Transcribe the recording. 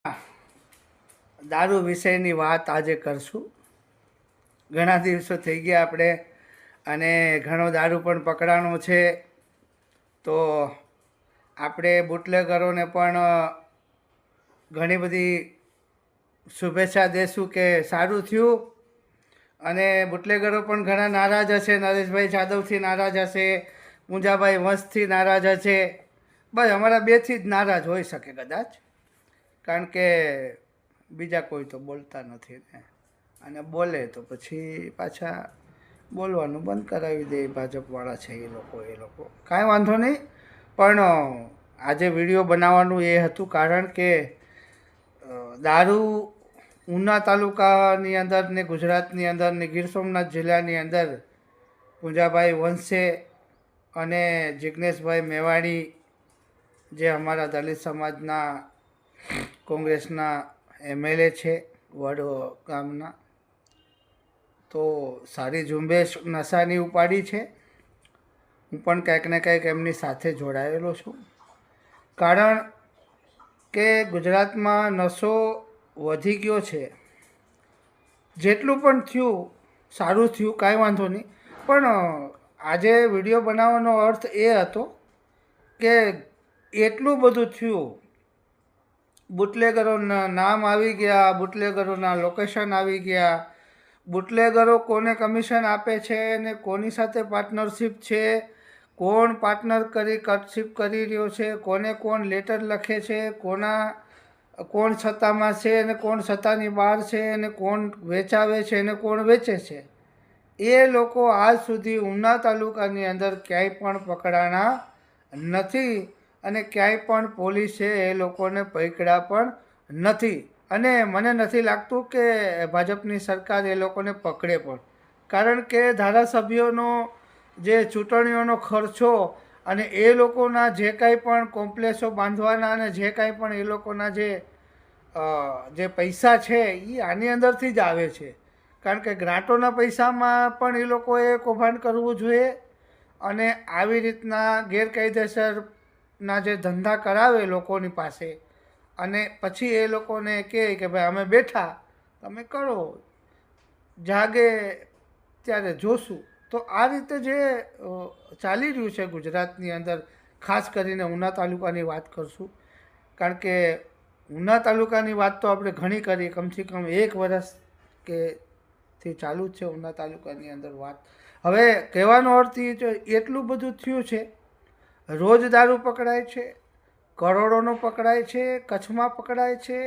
દારૂ વિષયની વાત આજે કરશું. ઘણા દિવસો થઈ ગયા આપણે, અને ઘણો દારૂ પણ પકડાનો છે. તો આપણે બુટલેગરોને પણ ઘણી બધી શુભેચ્છા દેશું કે સારું થયું. અને બુટલેગરો પણ ઘણા નારાજ હશે. નરેશભાઈ જાદવથી નારાજ હશે, પૂંજાભાઈ વંશથી નારાજ હશે. બસ અમારા બેથી જ નારાજ હોઈ શકે કદાચ, કારણ કે બીજા કોઈ તો બોલતા નથી ને, અને બોલે તો પછી પાછા બોલવાનું બંધ કરાવી દે ભાજપવાળા છે એ લોકો કાંઈ વાંધો નહીં. પણ આજે વિડીયો બનાવવાનું એ હતું કારણ કે દારૂ ઉના તાલુકાની અંદર ને ગુજરાતની અંદર ને ગીર સોમનાથ જિલ્લાની અંદર પૂંજાભાઈ વંશે અને જિજ્ઞેશભાઈ મેવાણી, જે અમારા દલિત સમાજના કોંગ્રેસના એમએલએ છે વડ ગામના, તો સારી ઝુંબેશ નશાની ઉપાડી છે. હું પણ કંઈક ને કંઈક એમની સાથે જોડાયેલો છું, કારણ કે ગુજરાતમાં નશો વધી ગયો છે. જેટલું પણ થયું સારું થયું, કાંઈ વાંધો નહીં. પણ આજે વિડીયો બનાવવાનો અર્થ એ હતો કે એટલું બધું થયું, બુટલેગરોના નામ આવી ગયા, બુટલેગરોના લોકેશન આવી ગયા, બુટલેગરો કોને કમિશન આપે છે ને કોની સાથે પાર્ટનરશિપ છે, કોણ પાર્ટનર કરી કટશિપ કરી રહ્યો છે, કોને કોણ લેટર લખે છે, કોણ સત્તામાં છે અને કોણ સત્તાની બહાર છે, અને કોણ વેચાવે છે અને કોણ વેચે છે, એ લોકો આજ સુધી ઉના તાલુકાની અંદર ક્યાંય પણ પકડાણા નથી. અને ક્યાંય પણ પોલીસે એ લોકોને પકડ્યા પણ નથી. અને મને નથી લાગતું કે ભાજપની સરકાર એ લોકોને પકડે પણ, કારણ કે ધારાસભ્યોનો જે ચૂંટણીઓનો ખર્ચો અને એ લોકોના જે કાંઈ પણ કોમ્પ્લેક્સો બાંધવાના અને જે કાંઈ પણ એ લોકોના જે પૈસા છે એ આની અંદરથી જ આવે છે. કારણ કે ગ્રાન્ટોના પૈસામાં પણ એ લોકોએ કૌભાંડ કરવું જોઈએ, અને આવી રીતના ગેરકાયદેસરના જે ધંધા કરાવે લોકોની પાસે, અને પછી એ લોકોને કહે કે ભાઈ અમે બેઠા, તમે કરો, જાગે ત્યારે જોશું. તો આ રીતે જે ચાલી રહ્યું છે ગુજરાતની અંદર, ખાસ કરીને ઉના તાલુકાની વાત કરશું, કારણ કે ઉના તાલુકાની વાત તો આપણે ઘણી કરી, કમસે કમ 1 વર્ષ કે થી ચાલુ જ છે ઉના તાલુકાની અંદર વાત. હવે કહેવાનો અર્થ એ છે, એટલું બધું થયું છે, રોજ દારૂ પકડાય છે, કરોડોનો પકડાય છે, કચ્છમાં પકડાય છે.